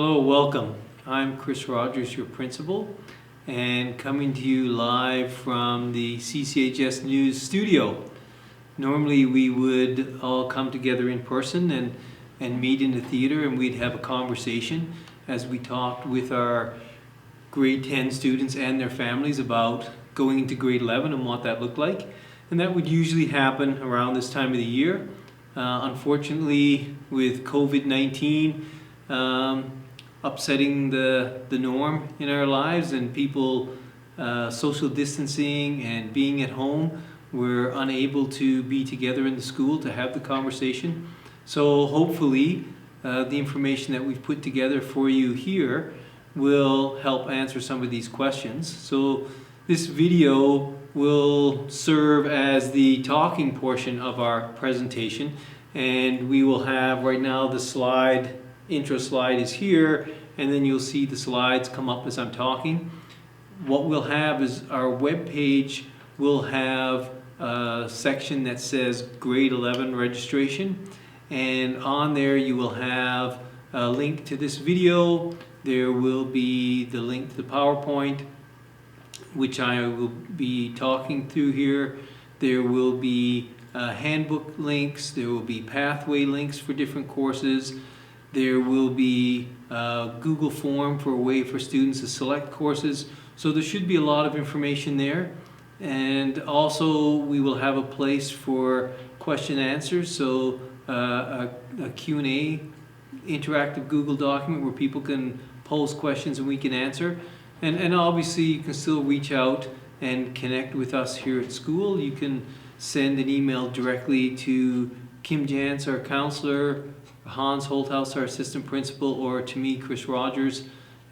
Hello, welcome. I'm Chris Rogers, your principal, and coming to you live from the CCHS News studio. Normally we would all come together in person and meet in the theater, and we'd have a conversation as we talked with our grade 10 students and their families about going into grade 11 and what that looked like. And that would usually happen around this time of the year. Unfortunately, with COVID-19, upsetting the norm in our lives and people social distancing and being at home, we're unable to be together in the school to have the conversation. So hopefully the information that we've put together for you here will help answer some of these questions. So this video will serve as the talking portion of our presentation, and we will have right now the intro slide is here, and then you'll see the slides come up as I'm talking. What we'll have is our web page will have a section that says grade 11 registration, and on there you will have a link to this video. There will be the link to the PowerPoint, which I will be talking through here. There will be handbook links, there will be pathway links for different courses. There will be a Google form for a way for students to select courses. So there should be a lot of information there. And also we will have a place for question and answers. So a Q&A interactive Google document where people can pose questions and we can answer. And obviously you can still reach out and connect with us here at school. You can send an email directly to Kim Jantz, our counselor, Hans Holthaus, our assistant principal, or to me, Chris Rogers.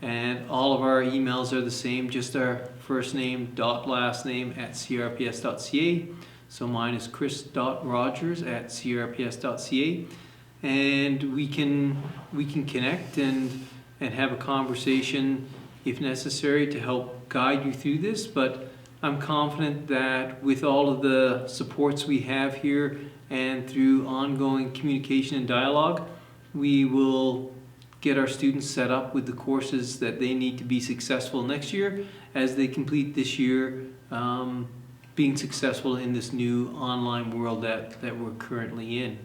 And all of our emails are the same, just our first name dot last name at crps.ca. So mine is chris.rogers at crps.ca. And we can connect and have a conversation if necessary to help guide you through this. But I'm confident that with all of the supports we have here and through ongoing communication and dialogue, we will get our students set up with the courses that they need to be successful next year as they complete this year, being successful in this new online world that we're currently in.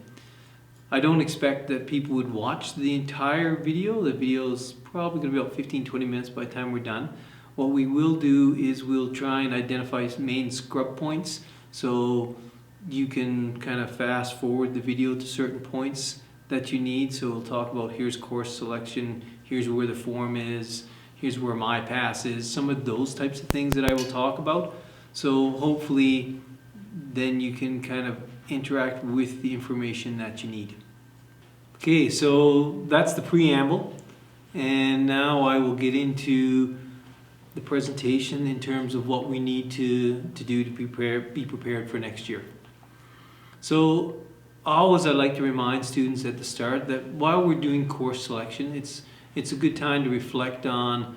I don't expect that people would watch the entire video. The video is probably going to be about 15-20 minutes by the time we're done. What we will do is we'll try and identify main scrub points, so you can kind of fast forward the video to certain points that you need. So we'll talk about here's course selection, here's where the form is, here's where MyPass is, some of those types of things that I will talk about. So hopefully then you can kind of interact with the information that you need. Okay, so that's the preamble, and now I will get into the presentation in terms of what we need to do to be prepared for next year. So always I like to remind students at the start that while we're doing course selection, it's a good time to reflect on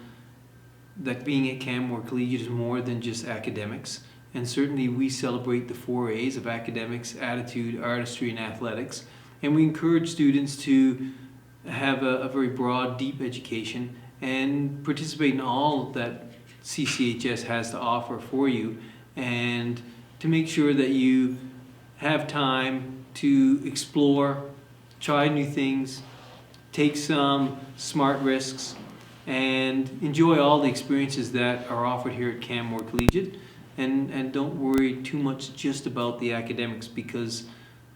that being at Canmore Collegiate is more than just academics. And certainly we celebrate the 4 A's of academics, attitude, artistry, and athletics. And we encourage students to have a very broad, deep education and participate in all that CCHS has to offer for you, and to make sure that you have time to explore, try new things, take some smart risks, and enjoy all the experiences that are offered here at Canmore Collegiate. And don't worry too much just about the academics, because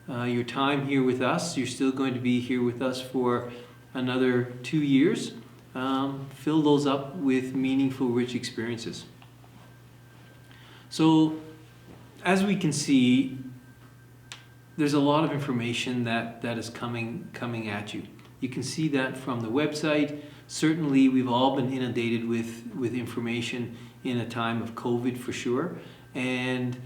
your time here with us, you're still going to be here with us for another 2 years. Fill those up with meaningful, rich experiences. So as we can see, there's a lot of information that is coming at you. You can see that from the website. Certainly we've all been inundated with information in a time of COVID for sure. And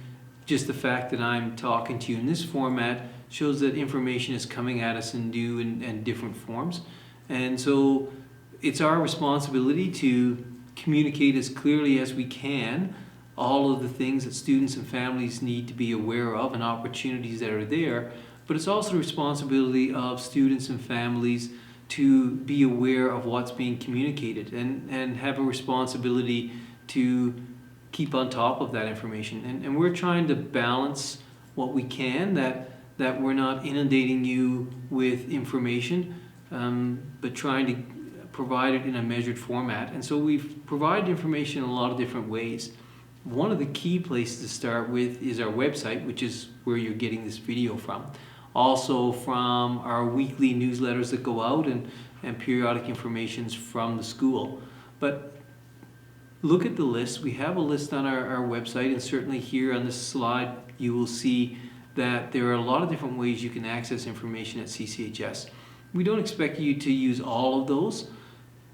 just the fact that I'm talking to you in this format shows that information is coming at us in new and different forms. And so it's our responsibility to communicate as clearly as we can all of the things that students and families need to be aware of and opportunities that are there. But it's also the responsibility of students and families to be aware of what's being communicated and have a responsibility to keep on top of that information. And we're trying to balance what we can, that we're not inundating you with information, but trying to provide it in a measured format. And so we've provided information in a lot of different ways. One of the key places to start with is our website, which is where you're getting this video from. Also from our weekly newsletters that go out and periodic informations from the school. But look at the list. We have a list on our website, and certainly here on this slide you will see that there are a lot of different ways you can access information at CCHS. We don't expect you to use all of those.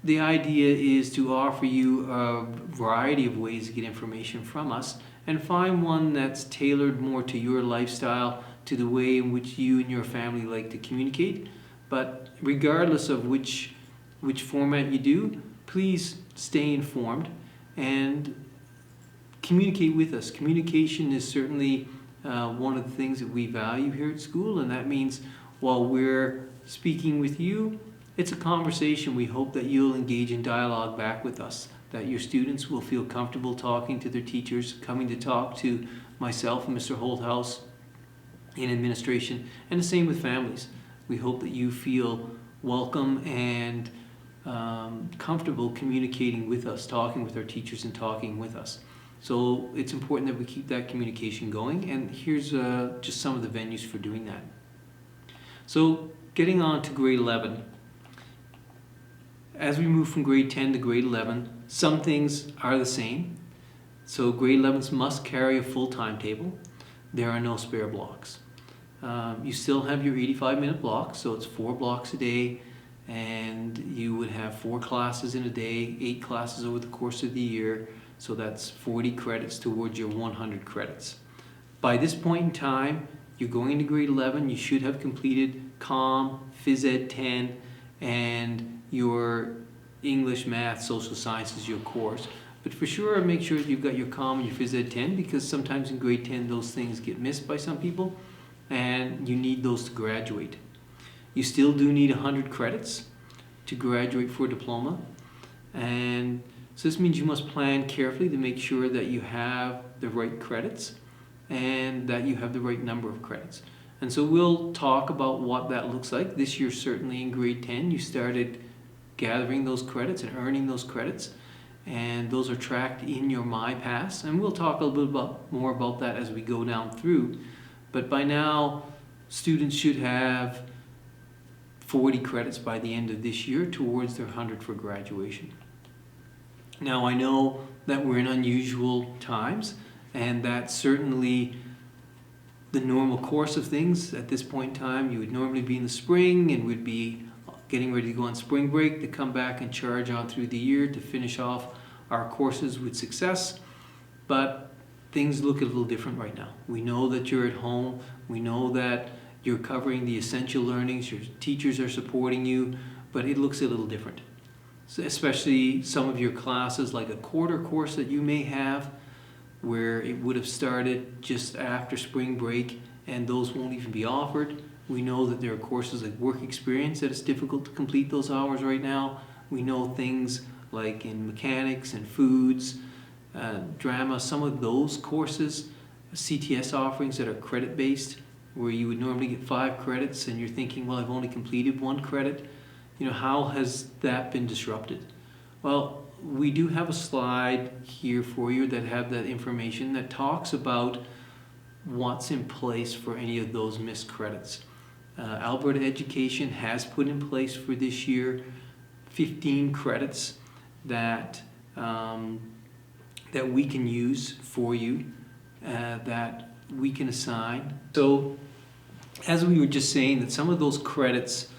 The idea is to offer you a variety of ways to get information from us and find one that's tailored more to your lifestyle, to the way in which you and your family like to communicate. But regardless of which format you do, please stay informed and communicate with us. Communication is certainly one of the things that we value here at school, and that means while we're speaking with you, it's a conversation. We hope that you'll engage in dialogue back with us, that your students will feel comfortable talking to their teachers, coming to talk to myself and Mr. Holthouse in administration, and the same with families. We hope that you feel welcome and comfortable communicating with us, talking with our teachers and talking with us. So it's important that we keep that communication going, and here's just some of the venues for doing that. So getting on to grade 11. As we move from grade 10 to grade 11, some things are the same. So grade 11s must carry a full timetable. There are no spare blocks. You still have your 85-minute blocks, so it's 4 blocks a day, and you would have 4 classes in a day, 8 classes over the course of the year, so that's 40 credits towards your 100 credits. By this point in time, you're going into grade 11, you should have completed COM, Phys Ed 10, and your English, Math, Social Sciences, your course. But for sure, make sure you've got your COM and your Phys Ed 10, because sometimes in grade 10 those things get missed by some people, and you need those to graduate. You still do need 100 credits to graduate for a diploma, and so this means you must plan carefully to make sure that you have the right credits and that you have the right number of credits. And so we'll talk about what that looks like. This year, certainly in grade 10, you started gathering those credits and earning those credits, and those are tracked in your MyPass, and we'll talk a little bit more about that as we go down through. But by now, students should have 40 credits by the end of this year towards their 100 for graduation. Now, I know that we're in unusual times, and that's certainly the normal course of things at this point in time. You would normally be in the spring and would be getting ready to go on spring break to come back and charge on through the year to finish off our courses with success. But things look a little different right now. We know that you're at home. We know that you're covering the essential learnings. Your teachers are supporting you, but it looks a little different. So especially some of your classes, like a quarter course that you may have, where it would have started just after spring break, and those won't even be offered. We know that there are courses like work experience that it's difficult to complete those hours right now. We know things like in mechanics and foods, drama, some of those courses, CTS offerings that are credit based, where you would normally get 5 credits and you're thinking, well, I've only completed 1 credit. You know, how has that been disrupted? Well, we do have a slide here for you that have that information that talks about what's in place for any of those missed credits. Alberta Education has put in place for this year 15 credits that we can use for you, that we can assign. So as we were just saying, that some of those credits,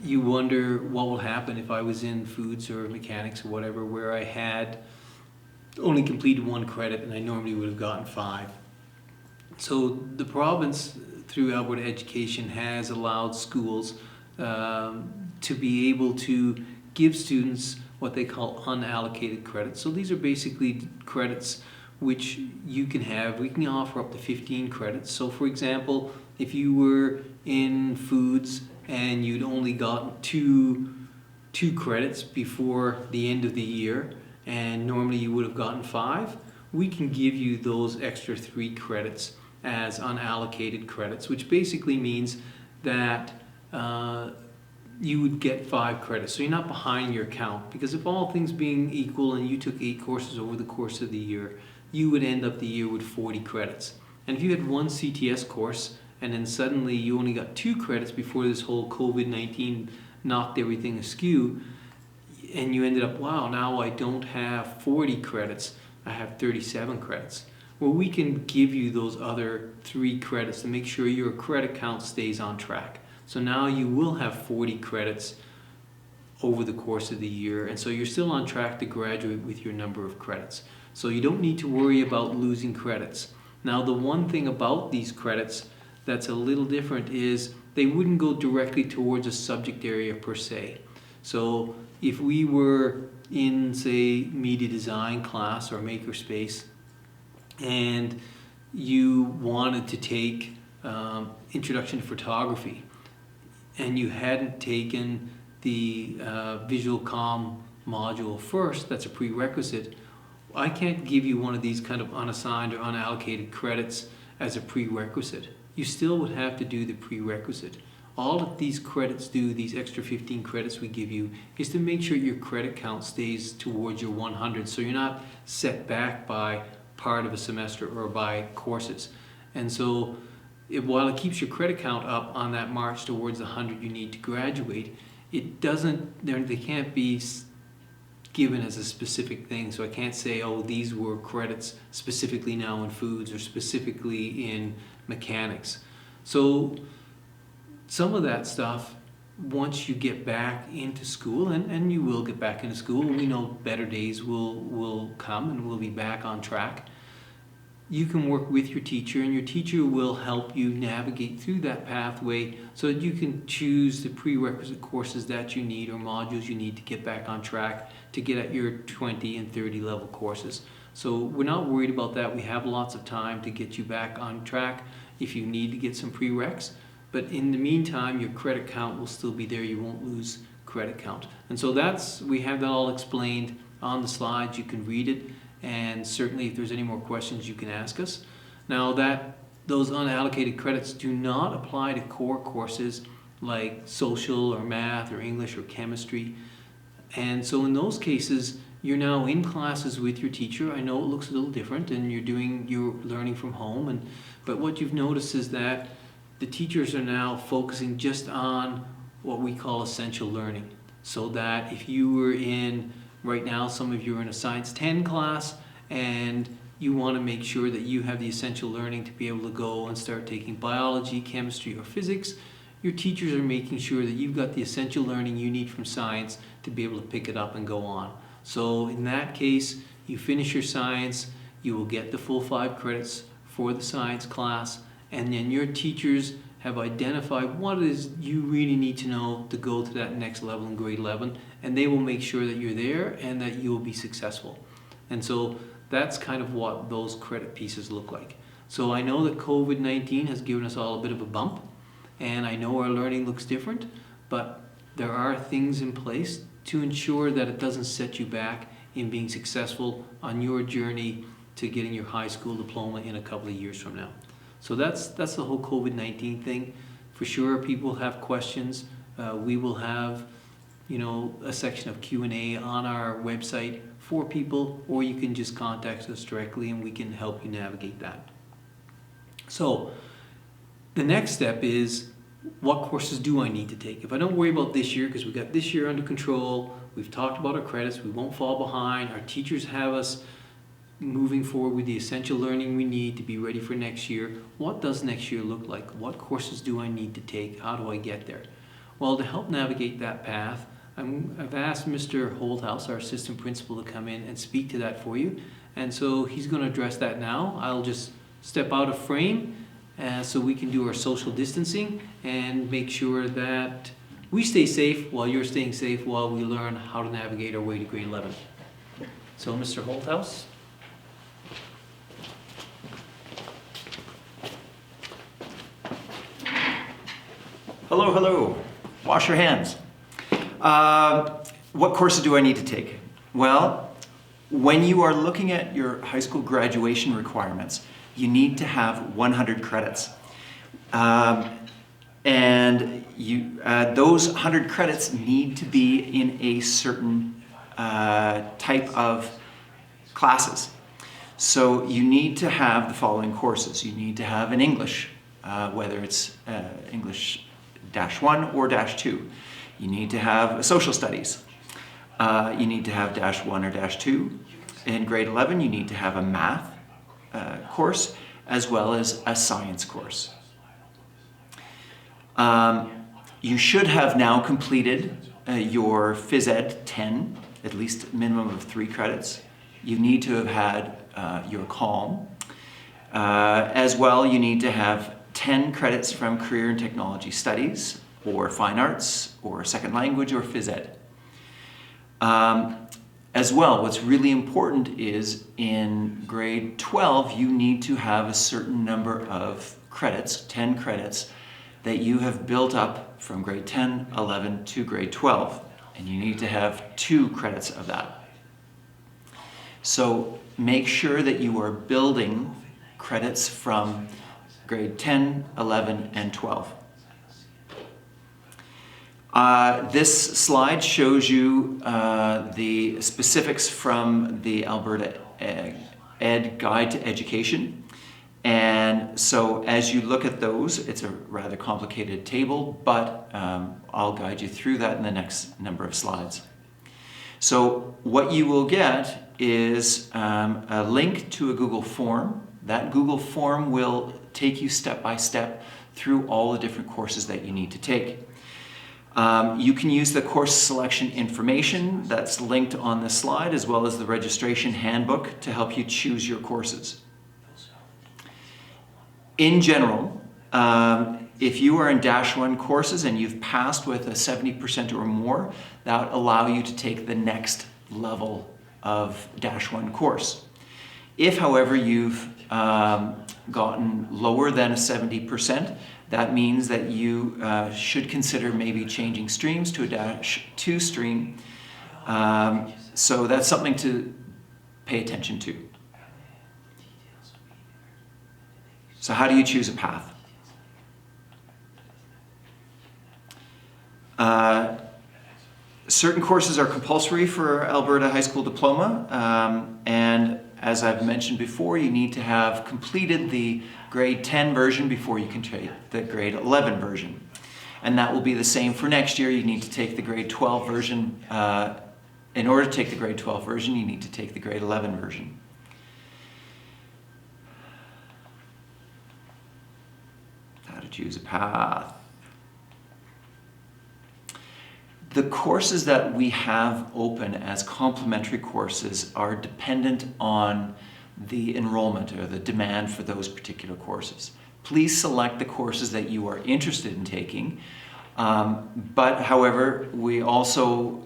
you wonder what will happen if I was in foods or mechanics or whatever, where I had only completed 1 credit and I normally would have gotten 5. So the province, through Alberta Education, has allowed schools to be able to give students what they call unallocated credits. So these are basically credits which you can have. We can offer up to 15 credits. So for example, if you were in foods and you'd only gotten two credits before the end of the year, and normally you would have gotten 5, we can give you those extra 3 credits as unallocated credits, which basically means that you would get 5 credits. So you're not behind your account, because if all things being equal and you took 8 courses over the course of the year, you would end up the year with 40 credits. And if you had one CTS course and then suddenly you only got 2 credits before this whole COVID-19 knocked everything askew, and you ended up, wow, now I don't have 40 credits, I have 37 credits. Well, we can give you those other 3 credits to make sure your credit count stays on track. So now you will have 40 credits over the course of the year, and so you're still on track to graduate with your number of credits. So you don't need to worry about losing credits. Now, the one thing about these credits that's a little different is they wouldn't go directly towards a subject area per se. So if we were in, say, media design class or makerspace, and you wanted to take introduction to photography, and you hadn't taken the visual comm module first, that's a prerequisite, I can't give you one of these kind of unassigned or unallocated credits as a prerequisite. You still would have to do the prerequisite. All that these credits do, these extra 15 credits we give you, is to make sure your credit count stays towards your 100, so you're not set back by part of a semester or by courses. And so while it keeps your credit count up on that march towards the 100 you need to graduate, it doesn't, they can't be given as a specific thing. So I can't say, oh, these were credits specifically now in foods or specifically in mechanics. So some of that stuff, once you get back into school, and you will get back into school, we know better days will come and we'll be back on track. You can work with your teacher, and your teacher will help you navigate through that pathway so that you can choose the prerequisite courses that you need or modules you need to get back on track to get at your 20 and 30 level courses. So we're not worried about that. We have lots of time to get you back on track if you need to get some prereqs. But in the meantime, your credit count will still be there. You won't lose credit count. And so we have that all explained on the slides. You can read it. And certainly if there's any more questions, you can ask us. Now, those unallocated credits do not apply to core courses like social or math or English or chemistry. And so in those cases, you're now in classes with your teacher. I know it looks a little different and you're learning from home, but what you've noticed is that the teachers are now focusing just on what we call essential learning. So that if you were in, right now, some of you are in a Science 10 class, and you want to make sure that you have the essential learning to be able to go and start taking biology, chemistry, or physics, your teachers are making sure that you've got the essential learning you need from science to be able to pick it up and go on. So in that case, you finish your science, you will get the full 5 credits for the science class, and then your teachers have identified what it is you really need to know to go to that next level in grade 11, and they will make sure that you're there and that you'll be successful. And so that's kind of what those credit pieces look like. So I know that COVID-19 has given us all a bit of a bump, and I know our learning looks different, but there are things in place to ensure that it doesn't set you back in being successful on your journey to getting your high school diploma in a couple of years from now. So that's the whole COVID-19 thing. For sure, people have questions. We will have, a section of Q&A on our website for people, or you can just contact us directly and we can help you navigate that. So the next step is, what courses do I need to take? If I don't worry about this year, because we've got this year under control, we've talked about our credits, we won't fall behind, our teachers have us moving forward with the essential learning we need to be ready for next year. What does next year look like? What courses do I need to take? How do I get there? Well, to help navigate that path, I've asked Mr. Holthouse, our assistant principal, to come in and speak to that for you. And so he's going to address that now. I'll just step out of frame so we can do our social distancing and make sure that we stay safe while you're staying safe while we learn how to navigate our way to grade 11. So, Mr. Holthouse. Hello, hello. Wash your hands. What courses do I need to take? Well, when you are looking at your high school graduation requirements, you need to have 100 credits. And those 100 credits need to be in a certain type of classes. So you need to have the following courses. You need to have an English, whether it's English -1 or -2. You need to have social studies. You need to have -1 or -2. In grade 11, you need to have a math course as well as a science course. You should have now completed your Phys Ed 10, at least a minimum of 3 credits. You need to have had your CALM. As well, you need to have 10 credits from Career and Technology Studies, or Fine Arts, or Second Language, or Phys Ed. As well, what's really important is in grade 12, you need to have a certain number of credits, 10 credits, that you have built up from grade 10, 11 to grade 12. And you need to have 2 credits of that. So make sure that you are building credits from grade 10, 11, and 12. This slide shows you the specifics from the Alberta Ed Guide to Education. And so as you look at those, it's a rather complicated table, but I'll guide you through that in the next number of slides. So what you will get is a link to a Google form. That Google form will take you step by step through all the different courses that you need to take. You can use the course selection information that's linked on this slide, as well as the registration handbook to help you choose your courses. In general, if you are in -1 courses and you've passed with a 70% or more, that would allow you to take the next level of -1 course. If, however, you've gotten lower than a 70%, that means that you should consider maybe changing streams to a -2 stream. So that's something to pay attention to. So how do you choose a path? Certain courses are compulsory for Alberta High School Diploma, and as I've mentioned before, you need to have completed the grade 10 version before you can take the grade 11 version. And that will be the same for next year. You need to take the grade 12 version. In order to take the grade 12 version, you need to take the grade 11 version. How to choose a path. The courses that we have open as complementary courses are dependent on the enrollment or the demand for those particular courses. Please select the courses that you are interested in taking, but however, we also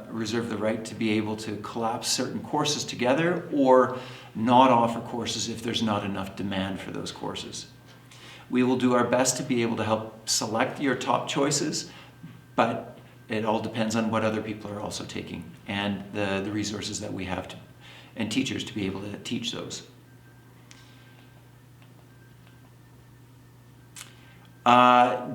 reserve the right to be able to collapse certain courses together or not offer courses if there's not enough demand for those courses. We will do our best to be able to help select your top choices, but it all depends on what other people are also taking and the resources that we have to, and teachers to be able to teach those.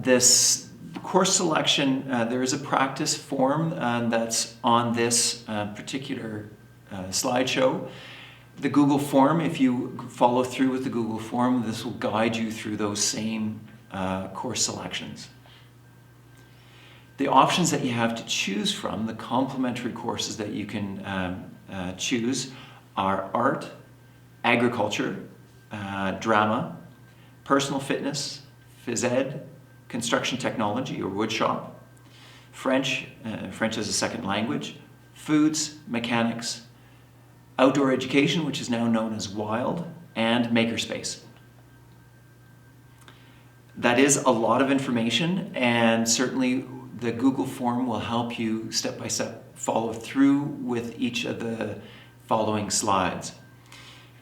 This course selection, there is a practice form that's on this particular slideshow. The Google form, if you follow through with the Google form, this will guide you through those same course selections. The options that you have to choose from, the complementary courses that you can choose, are art, agriculture, drama, personal fitness, phys ed, construction technology or woodshop, French, French as a second language, foods, mechanics, outdoor education, which is now known as WILD, and makerspace. That is a lot of information, and certainly the Google form will help you step by step follow through with each of the following slides.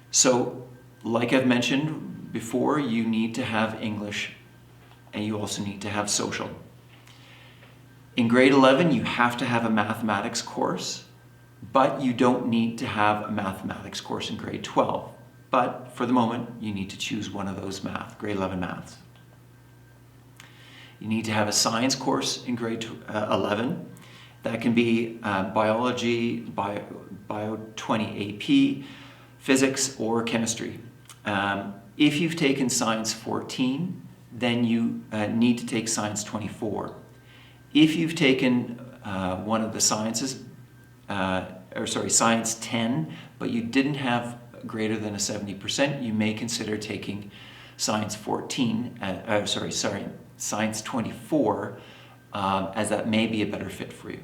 So, like I've mentioned before, you need to have English and you also need to have social. In grade 11, you have to have a mathematics course, but you don't need to have a mathematics course in grade 12. But for the moment, you need to choose one of those grade 11 maths. You need to have a science course in grade 11. That can be biology, Bio 20 AP, physics, or chemistry. If you've taken Science 14, then you need to take Science 24. If you've taken one of the sciences, Science 10, but you didn't have greater than a 70%, you may consider taking Science 14, Science 24, as that may be a better fit for you.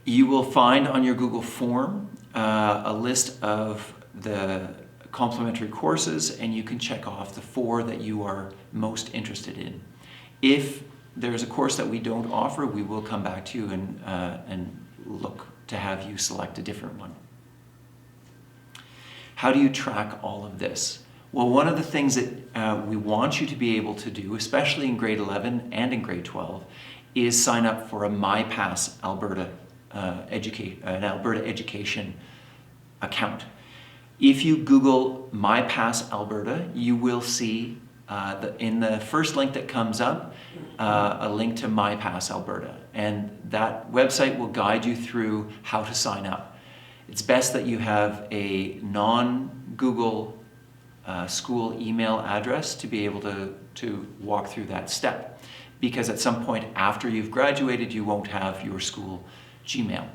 You will find on your Google form a list of the complementary courses, and you can check off the 4 that you are most interested in. If there's a course that we don't offer, we will come back to you and look to have you select a different one. How do you track all of this? Well, one of the things that we want you to be able to do, especially in grade 11 and in grade 12, is sign up for a MyPass Alberta an Alberta Education account. If you Google MyPass Alberta, you will see in the first link that comes up a link to MyPass Alberta, and that website will guide you through how to sign up. It's best that you have a non-Google school email address to be able to walk through that step, because at some point after you've graduated, you won't have your school Gmail.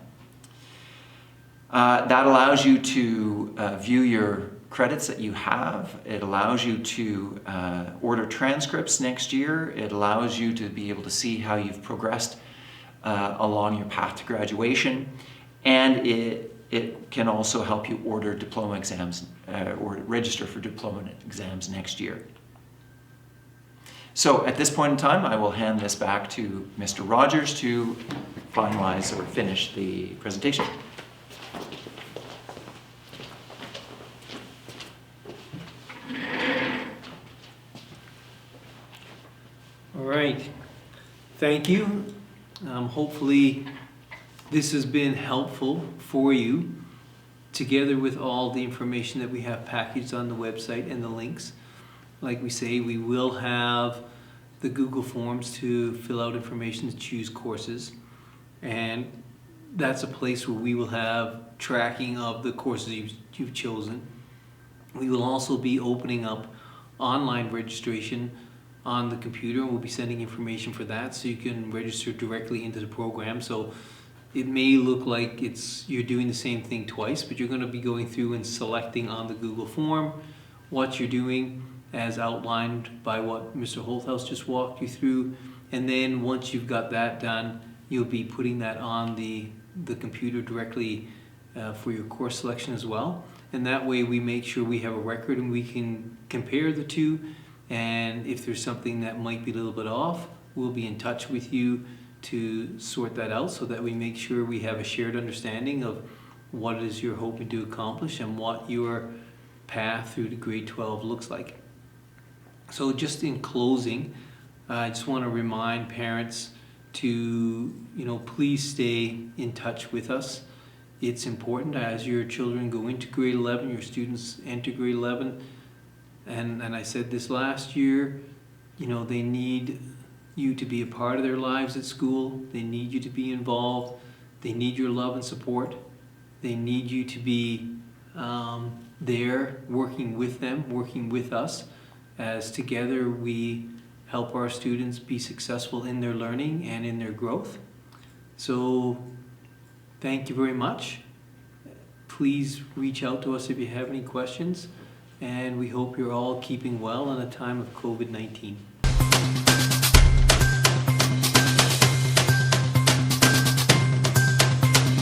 That allows you to view your credits that you have. It allows you to order transcripts next year. It allows you to be able to see how you've progressed along your path to graduation. And it can also help you order diploma exams or register for diploma exams next year. So at this point in time, I will hand this back to Mr. Rogers to finalize or finish the presentation. All right, thank you. Hopefully this has been helpful for you, together with all the information that we have packaged on the website and the links. Like we say, we will have the Google Forms to fill out information to choose courses, and that's a place where we will have tracking of the courses you've chosen. We will also be opening up online registration on the computer, and we'll be sending information for that, so you can register directly into the program. So it may look like you're doing the same thing twice, but you're going to be going through and selecting on the Google form what you're doing as outlined by what Mr. Holthouse just walked you through. And then once you've got that done, you'll be putting that on the computer directly for your course selection as well. And that way we make sure we have a record and we can compare the two. And if there's something that might be a little bit off, we'll be in touch with you to sort that out, so that we make sure we have a shared understanding of what it is you're hoping to accomplish and what your path through to grade 12 looks like. So just in closing, I just want to remind parents to, please stay in touch with us. It's important as your children go into grade 11, your students enter grade 11, and I said this last year, they need you to be a part of their lives at school. They need you to be involved. They need your love and support. They need you to be there working with them, working with us, as together we help our students be successful in their learning and in their growth. So thank you very much. Please reach out to us if you have any questions, and we hope you're all keeping well in a time of COVID-19.